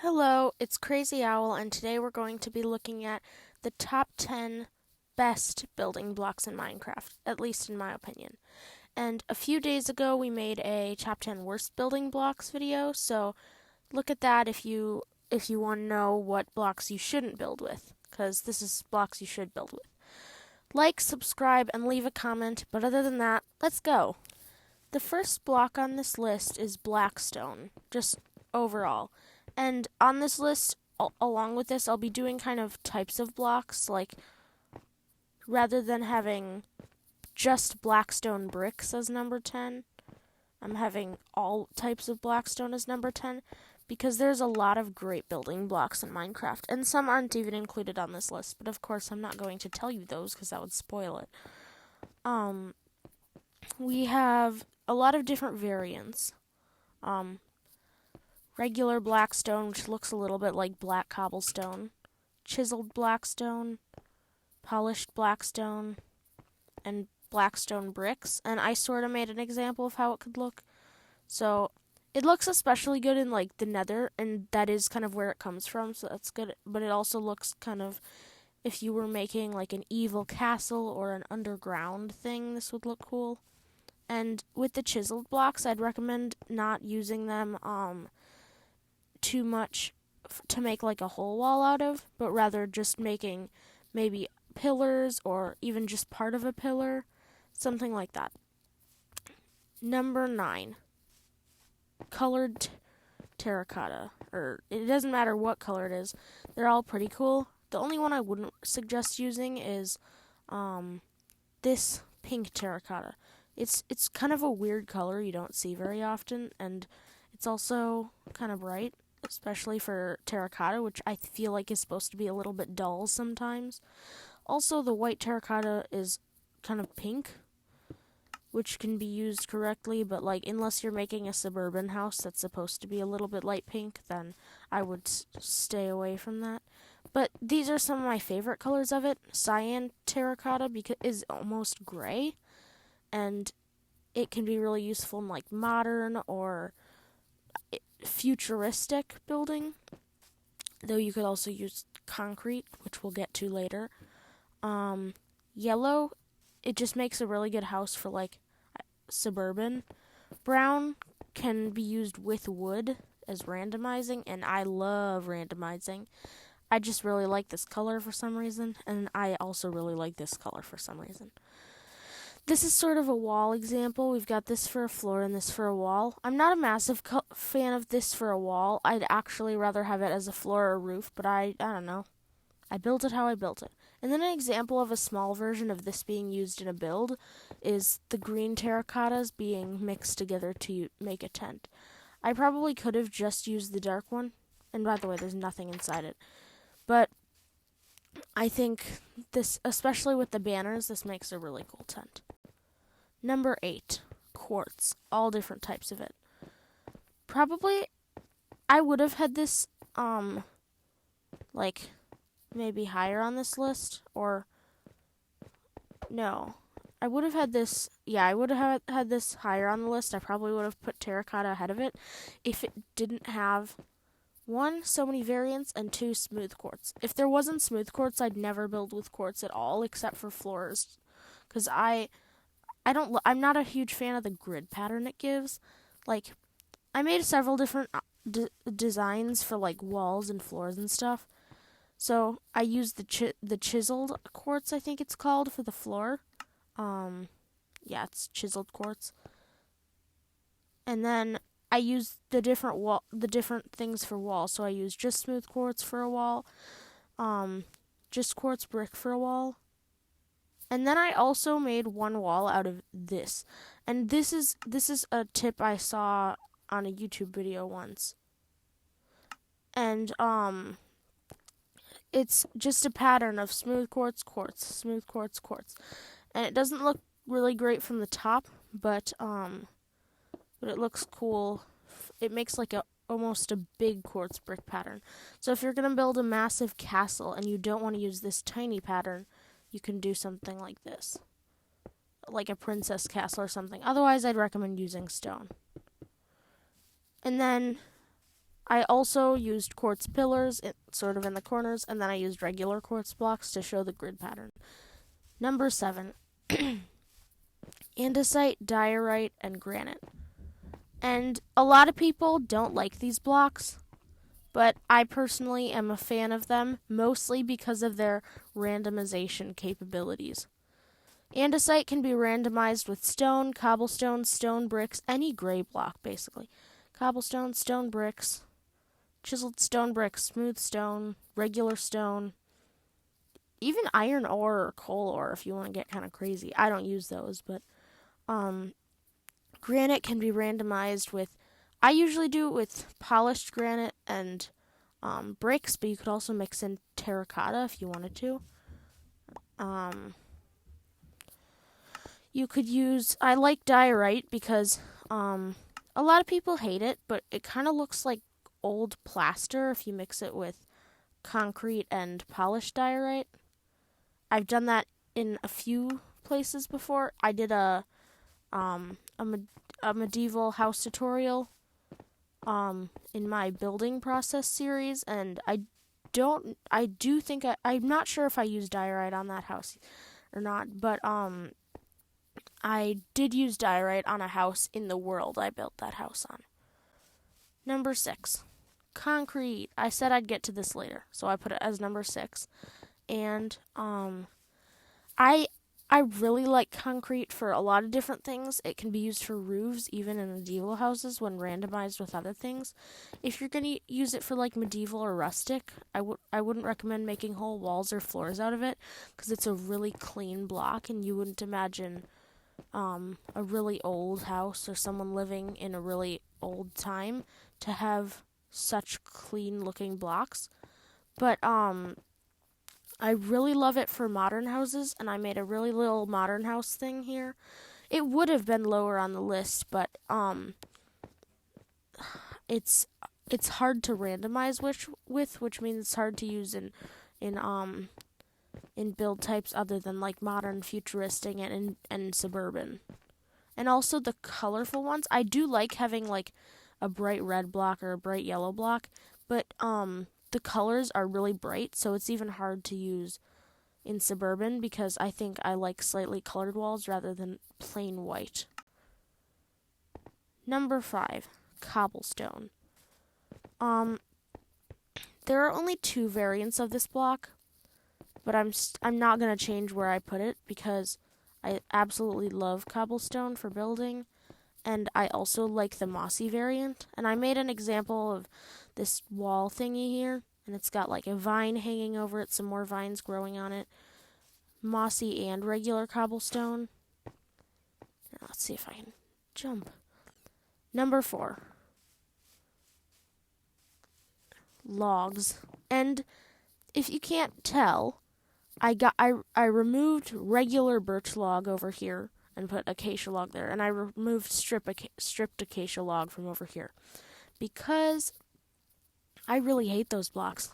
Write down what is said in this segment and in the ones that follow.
Hello, it's Crazy Owl, and today we're going to be looking at the top 10 best building blocks in Minecraft, at least in my opinion. And a few days ago, we made a top 10 worst building blocks video, so look at that if you want to know what blocks you shouldn't build with, because this is blocks you should build with. Like, subscribe, and leave a comment, but other than that, let's go. The first block on this list is Blackstone, just overall. And on this list, along with this, I'll be doing kind of types of blocks, like rather than having just Blackstone bricks as number 10, I'm having all types of Blackstone as number 10 because there's a lot of great building blocks in Minecraft, and some aren't even included on this list, but of course I'm not going to tell you those because that would spoil it. We have a lot of different variants. Regular Blackstone, which looks a little bit like black cobblestone, chiseled Blackstone, polished Blackstone, and Blackstone bricks. And I sort of made an example of how it could look. So it looks especially good in like the Nether, and that is kind of where it comes from, so that's good. But it also looks kind of, if you were making like an evil castle or an underground thing, this would look cool. And with the chiseled blocks, I'd recommend not using them too much to make like a whole wall out of, but rather just making maybe pillars or even just part of a pillar, something like that. Number 9, colored terracotta, or it doesn't matter what color it is, they're all pretty cool. The only one I wouldn't suggest using is this pink terracotta. It's kind of a weird color you don't see very often, and it's also kind of bright, especially for terracotta, which I feel like is supposed to be a little bit dull sometimes. Also, the white terracotta is kind of pink, which can be used correctly, but like unless you're making a suburban house that's supposed to be a little bit light pink, then I would stay away from that. But these are some of my favorite colors of it. Cyan terracotta is almost gray, and it can be really useful in like modern or futuristic building, though you could also use concrete, which we'll get to later. Yellow, it just makes a really good house for like suburban. Brown can be used with wood as randomizing, and I love randomizing. I just really like this color for some reason, and I also really like this color for some reason. This is sort of a wall example. We've got this for a floor and this for a wall. I'm not a massive fan of this for a wall. I'd actually rather have it as a floor or roof, but I don't know. I built it how I built it. And then an example of a small version of this being used in a build is the green terracottas being mixed together to make a tent. I probably could have just used the dark one, and by the way, there's nothing inside it. But I think this, especially with the banners, this makes a really cool tent. Number 8, quartz, all different types of it. Probably, I would have had this, like, maybe higher on this list, or, no. I would have had this, I would have had this higher on the list. I probably would have put terracotta ahead of it if it didn't have, 1, so many variants, and 2, smooth quartz. If there wasn't smooth quartz, I'd never build with quartz at all, except for floors, because I'm not a huge fan of the grid pattern it gives. Like, I made several different designs for like walls and floors and stuff. So I used the chiseled quartz, I think it's called, for the floor. It's chiseled quartz. And then I used the different things for walls. So I used just smooth quartz for a wall, just quartz brick for a wall. And then I also made one wall out of this. And this is a tip I saw on a YouTube video once. And it's just a pattern of smooth quartz, quartz, smooth quartz, quartz. And it doesn't look really great from the top, but it looks cool. It makes like almost a big quartz brick pattern. So if you're going to build a massive castle and you don't want to use this tiny pattern, you can do something like this, like a princess castle or something. Otherwise, I'd recommend using stone. And then I also used quartz pillars, sort of in the corners, and then I used regular quartz blocks to show the grid pattern. Number 7. Andesite, diorite, and granite. And a lot of people don't like these blocks, but I personally am a fan of them, mostly because of their randomization capabilities. Andesite can be randomized with stone, cobblestone, stone bricks, any gray block, basically. Cobblestone, stone bricks, chiseled stone bricks, smooth stone, regular stone, even iron ore or coal ore if you want to get kind of crazy. I don't use those, but granite can be randomized with, I usually do it with polished granite and bricks, but you could also mix in terracotta if you wanted to. You could use, I like diorite because a lot of people hate it, but it kind of looks like old plaster if you mix it with concrete and polished diorite. I've done that in a few places before. I did a medieval house tutorial in my building process series, and I'm not sure if I used diorite on that house or not, but I did use diorite on a house in the world I built that house on. Number 6. Concrete. I said I'd get to this later, so I put it as number 6. And I really like concrete for a lot of different things. It can be used for roofs, even in medieval houses, when randomized with other things. If you're going to use it for like medieval or rustic, I wouldn't recommend making whole walls or floors out of it, because it's a really clean block, and you wouldn't imagine a really old house or someone living in a really old time to have such clean looking blocks. But I really love it for modern houses, and I made a really little modern house thing here. It would have been lower on the list, but it's hard to randomize which means it's hard to use in build types other than like modern, futuristic, and suburban. And also the colorful ones. I do like having like a bright red block or a bright yellow block, but the colors are really bright, so it's even hard to use in suburban because I think I like slightly colored walls rather than plain white. Number 5, cobblestone. There are only 2 variants of this block, but I'm not going to change where I put it because I absolutely love cobblestone for building, and I also like the mossy variant. And I made an example of this wall thingy here, and it's got like a vine hanging over it, some more vines growing on it, mossy and regular cobblestone. Now let's see if I can jump. Number 4, logs. And if you can't tell, I removed regular birch log over here and put acacia log there, and I removed stripped acacia log from over here because I really hate those blocks.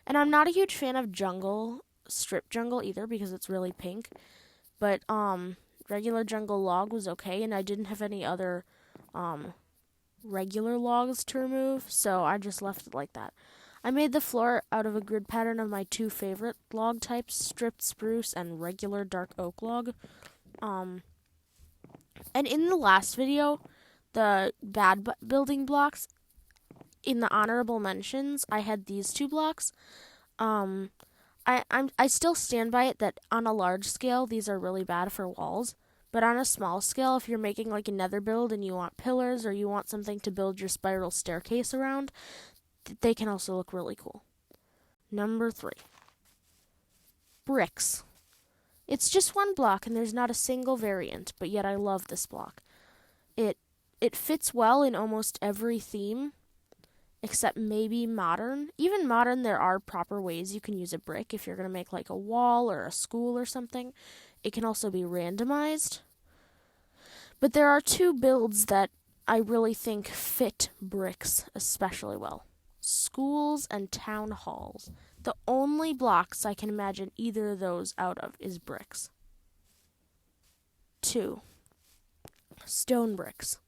And I'm not a huge fan of strip jungle either because it's really pink. But regular jungle log was okay, and I didn't have any other regular logs to remove, so I just left it like that. I made the floor out of a grid pattern of my 2 favorite log types, stripped spruce and regular dark oak log. And in the last video, the bad building blocks, in the honorable mentions, I had these 2 blocks. I still stand by it that on a large scale, these are really bad for walls. But on a small scale, if you're making like a nether build and you want pillars or you want something to build your spiral staircase around, they can also look really cool. Number 3, bricks. It's just 1 block and there's not a single variant, but yet I love this block. It fits well in almost every theme, except maybe modern. Even modern, there are proper ways you can use a brick if you're going to make like a wall or a school or something. It can also be randomized. But there are 2 builds that I really think fit bricks especially well. Schools and town halls. The only blocks I can imagine either of those out of is bricks. 2, stone bricks.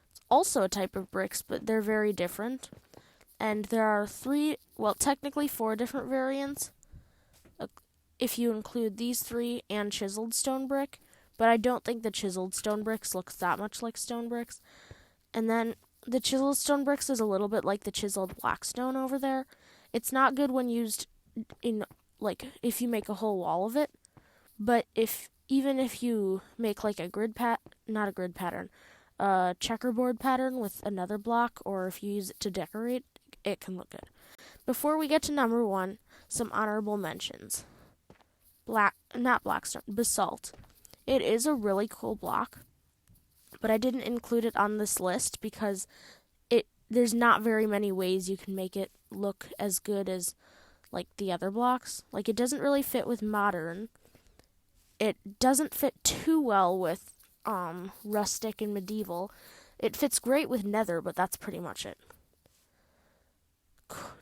It's also a type of bricks, but they're very different. And there are technically 4 different variants, if you include these 3 and chiseled stone brick, but I don't think the chiseled stone bricks looks that much like stone bricks. And then the chiseled stone bricks is a little bit like the chiseled Blackstone over there. It's not good when used in, if you make a whole wall of it, but even if you make like a checkerboard pattern with another block, or if you use it to decorate, it can look good. Before we get to number 1, some honorable mentions. Not Blackstone, Basalt. It is a really cool block, but I didn't include it on this list because there's not very many ways you can make it look as good as like the other blocks. Like, it doesn't really fit with modern. It doesn't fit too well with rustic and medieval. It fits great with nether, but that's pretty much it.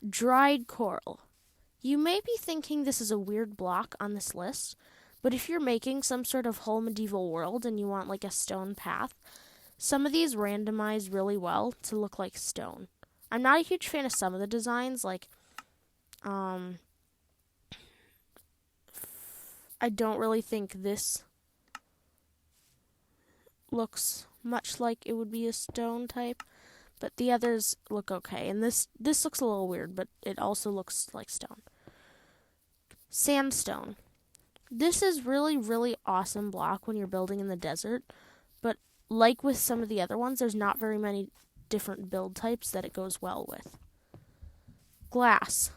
Dried coral. You may be thinking this is a weird block on this list, but if you're making some sort of whole medieval world and you want like a stone path, some of these randomize really well to look like stone. I'm not a huge fan of some of the designs, like I don't really think this looks much like it would be a stone type, but the others look okay. And this looks a little weird, but it also looks like stone. Sandstone. This is really, really awesome block when you're building in the desert, but like with some of the other ones, there's not very many different build types that it goes well with. Glass.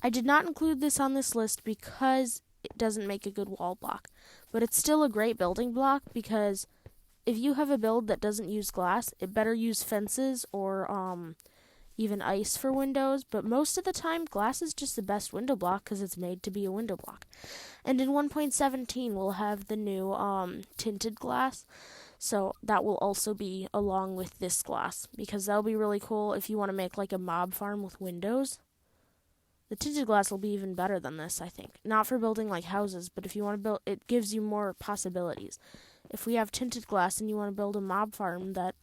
I did not include this on this list because it doesn't make a good wall block, but it's still a great building block because if you have a build that doesn't use glass, it better use fences or even ice for windows, but most of the time, glass is just the best window block because it's made to be a window block. And in 1.17, we'll have the new tinted glass, so that will also be along with this glass, because that'll be really cool if you want to make like a mob farm with windows. The tinted glass will be even better than this, I think. Not for building like houses, but if you want to build, it gives you more possibilities. If we have tinted glass and you want to build a mob farm that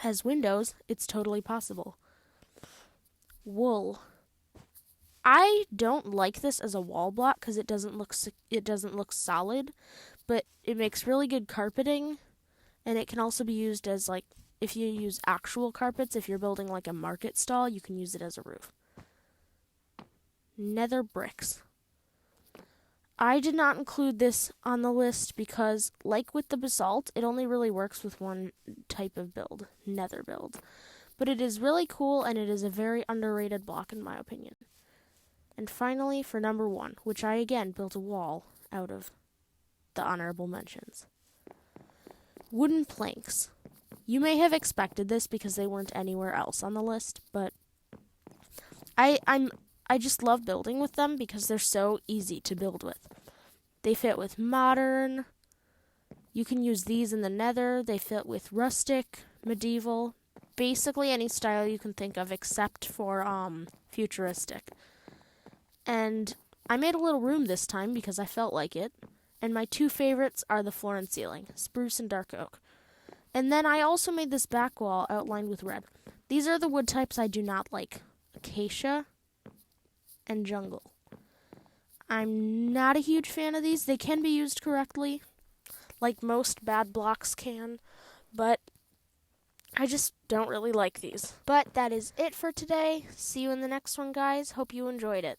has windows, it's totally possible. Wool. I don't like this as a wall block because it doesn't look solid, but it makes really good carpeting, and it can also be used as like if you use actual carpets. If you're building like a market stall, you can use it as a roof. Nether bricks. I did not include this on the list because, like with the basalt, it only really works with one type of build, nether build. But it is really cool, and it is a very underrated block in my opinion. And finally, for number 1, which I again built a wall out of the honorable mentions. Wooden planks. You may have expected this because they weren't anywhere else on the list, but I just love building with them because they're so easy to build with. They fit with modern. You can use these in the nether. They fit with rustic, medieval, basically any style you can think of except for futuristic. And I made a little room this time because I felt like it. And my 2 favorites are the floor and ceiling, spruce and dark oak. And then I also made this back wall outlined with red. These are the wood types I do not like. Acacia and jungle. I'm not a huge fan of these. They can be used correctly, like most bad blocks can, but I just don't really like these. But that is it for today. See you in the next one, guys. Hope you enjoyed it.